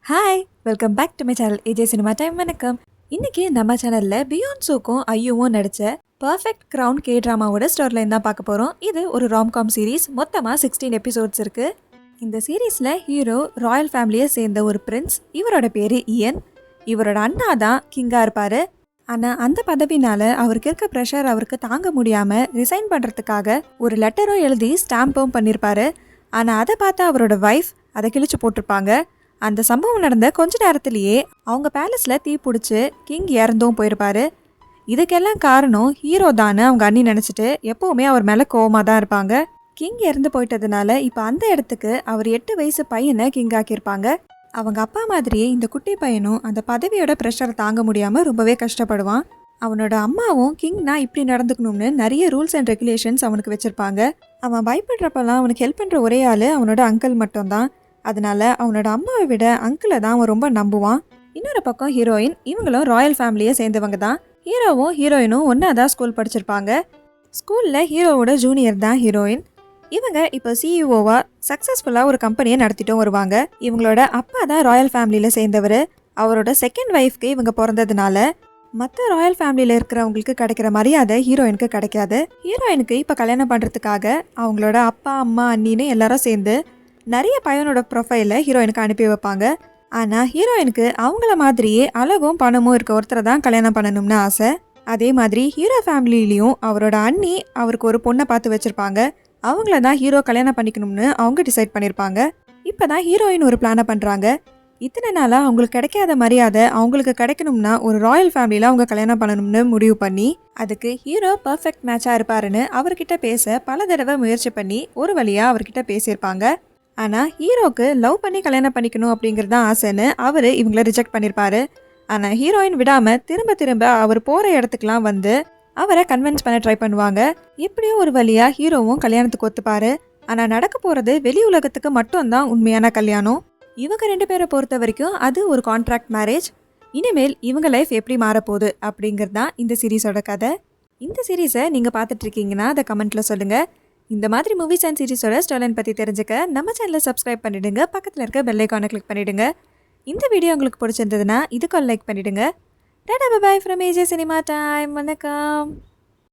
Hi welcome back to my channel AJ cinema time. வணக்கம். இன்னைக்கு நம்ம சேனலில் பியான்ஸுக்கும் ஐயுவும் நடித்த பர்ஃபெக்ட் க்ரவுன் கே ட்ராமாவோட ஸ்டோரி லைன் தான் பார்க்க போகிறோம். இது ஒரு ராம்காம் சீரீஸ். மொத்தமாக 16 எபிசோட்ஸ் இருக்குது. இந்த சீரீஸில் ஹீரோ ராயல் ஃபேமிலியை சேர்ந்த ஒரு பிரின்ஸ். இவரோட பேர் இயன். இவரோட அண்ணா தான் கிங்காக இருப்பார். ஆனால் அந்த பதவினால் அவருக்கு இருக்க ப்ரெஷர் அவருக்கு தாங்க முடியாமல் ரிசைன் பண்ணுறதுக்காக ஒரு லெட்டரும் எழுதி ஸ்டாம்பும் பண்ணியிருப்பாரு. ஆனால் அதை பார்த்து அவரோட ஒய்ஃப் அதை கிழிச்சு போட்டிருப்பாங்க. அந்த சம்பவம் நடந்த கொஞ்ச நேரத்திலேயே அவங்க பேலஸில் தீ பிடிச்சி கிங் இறந்தும் போயிருப்பாரு. இதுக்கெல்லாம் காரணம் ஹீரோ தானே அவங்க அண்ணி நினச்சிட்டு எப்போவுமே அவர் மேலே கோவமாக தான் இருப்பாங்க. கிங் இறந்து போயிட்டதுனால இப்போ அந்த இடத்துக்கு அவர் 8 வயசு பையனை கிங் ஆக்கியிருப்பாங்க. அவங்க அப்பா மாதிரியே இந்த குட்டி பையனும் அந்த பதவியோட ப்ரெஷரை தாங்க முடியாமல் ரொம்பவே கஷ்டப்படுவான். அவனோட அம்மாவும் கிங்னா இப்படி நடந்துக்கணும்னு நிறைய ரூல்ஸ் அண்ட் ரெகுலேஷன்ஸ் அவனுக்கு வச்சுருப்பாங்க. அவன் பயப்படுறப்பெல்லாம் அவனுக்கு ஹெல்ப் பண்ணுற ஒரே ஆள் அவனோட அங்கிள் மட்டும்தான். அதனால அவனோட அம்மாவை விட அங்கிளை தான் அவன் ரொம்ப நம்புவான். இன்னொரு பக்கம் ஹீரோயின். இவங்களும் ராயல் ஃபேமிலியை சேர்ந்தவங்க தான். ஹீரோவும் ஹீரோயினும் ஒன்றா தான் ஸ்கூல் படிச்சிருப்பாங்க. ஸ்கூலில் ஹீரோவோட ஜூனியர் தான் ஹீரோயின். இவங்க இப்போ சிஇஓவாக சக்ஸஸ்ஃபுல்லாக ஒரு கம்பெனியை நடத்திட்டும் வருவாங்க. இவங்களோட அப்பா தான் ராயல் ஃபேமிலியில் சேர்ந்தவர். அவரோட செகண்ட் ஒய்ஃப்க்கு இவங்க பிறந்ததுனால மற்ற ராயல் ஃபேமிலியில் இருக்கிறவங்களுக்கு கிடைக்கிற மரியாதை ஹீரோயினுக்கு கிடைக்காது. ஹீரோயினுக்கு இப்போ கல்யாணம் பண்ணுறதுக்காக அவங்களோட அப்பா அம்மா அண்ணின்னு எல்லாரும் சேர்ந்து நிறைய பையனோட ப்ரொஃபைலை ஹீரோயினுக்கு அனுப்பி வைப்பாங்க. ஆனால் ஹீரோயினுக்கு அவங்கள மாதிரியே அழகும் பணமும் இருக்க ஒருத்தரை தான் கல்யாணம் பண்ணணும்னு ஆசை. அதே மாதிரி ஹீரோ ஃபேமிலியிலையும் அவரோட அண்ணி அவருக்கு ஒரு பொண்ணை பார்த்து வச்சுருப்பாங்க. அவங்கள தான் ஹீரோ கல்யாணம் பண்ணிக்கணும்னு அவங்க டிசைட் பண்ணியிருப்பாங்க. இப்போ தான் ஹீரோயின் ஒரு பிளானை பண்ணுறாங்க. இத்தனை நாளாக அவங்களுக்கு கிடைக்காத மரியாதை அவங்களுக்கு கிடைக்கணும்னா ஒரு ராயல் ஃபேமிலியில் அவங்க கல்யாணம் பண்ணணும்னு முடிவு பண்ணி அதுக்கு ஹீரோ பர்ஃபெக்ட் மேட்சாக இருப்பாருன்னு அவர்கிட்ட பேச பல தடவை முயற்சி பண்ணி ஒரு வழியாக அவர்கிட்ட பேசியிருப்பாங்க. ஆனால் ஹீரோக்கு லவ் பண்ணி கல்யாணம் பண்ணிக்கணும் அப்படிங்கிறது தான் ஆசைன்னு அவர் இவங்கள ரிஜெக்ட் பண்ணியிருப்பாரு. ஆனால் ஹீரோயின் விடாமல் திரும்ப திரும்ப அவர் போகிற இடத்துக்குலாம் வந்து அவரை கன்வின்ஸ் பண்ண ட்ரை பண்ணுவாங்க. எப்படியும் ஒரு வழியாக ஹீரோவும் கல்யாணத்துக்கு ஒத்துப்பாரு. ஆனால் நடக்க போகிறது வெளி உலகத்துக்கு மட்டும்தான் உண்மையான கல்யாணம். இவங்க 2 பேரை பொறுத்த வரைக்கும் அது ஒரு கான்ட்ராக்ட் மேரேஜ். இனிமேல் இவங்க லைஃப் எப்படி மாறப்போகுது அப்படிங்கிறது தான் இந்த சீரீஸோட கதை. இந்த சீரீஸை நீங்கள் பார்த்துட்ருக்கீங்கன்னா அதை கமெண்ட்டில் சொல்லுங்கள். இந்த மாதிரி மூவிஸ் அண்ட் சீரிஸோட ஸ்டோரிலைன் பற்றி தெரிஞ்சுக்க நம்ம சேனலை சப்ஸ்கிரைப் பண்ணிவிடுங்க. பக்கத்தில் இருக்க பெல் ஐகானை கிளிக் பண்ணிவிடுங்க. இந்த வீடியோ உங்களுக்கு பிடிச்சிருந்ததுன்னா இதுக்கு லைக் பண்ணிவிடுங்க. Tata bye from AJ cinema time. வணக்கம்.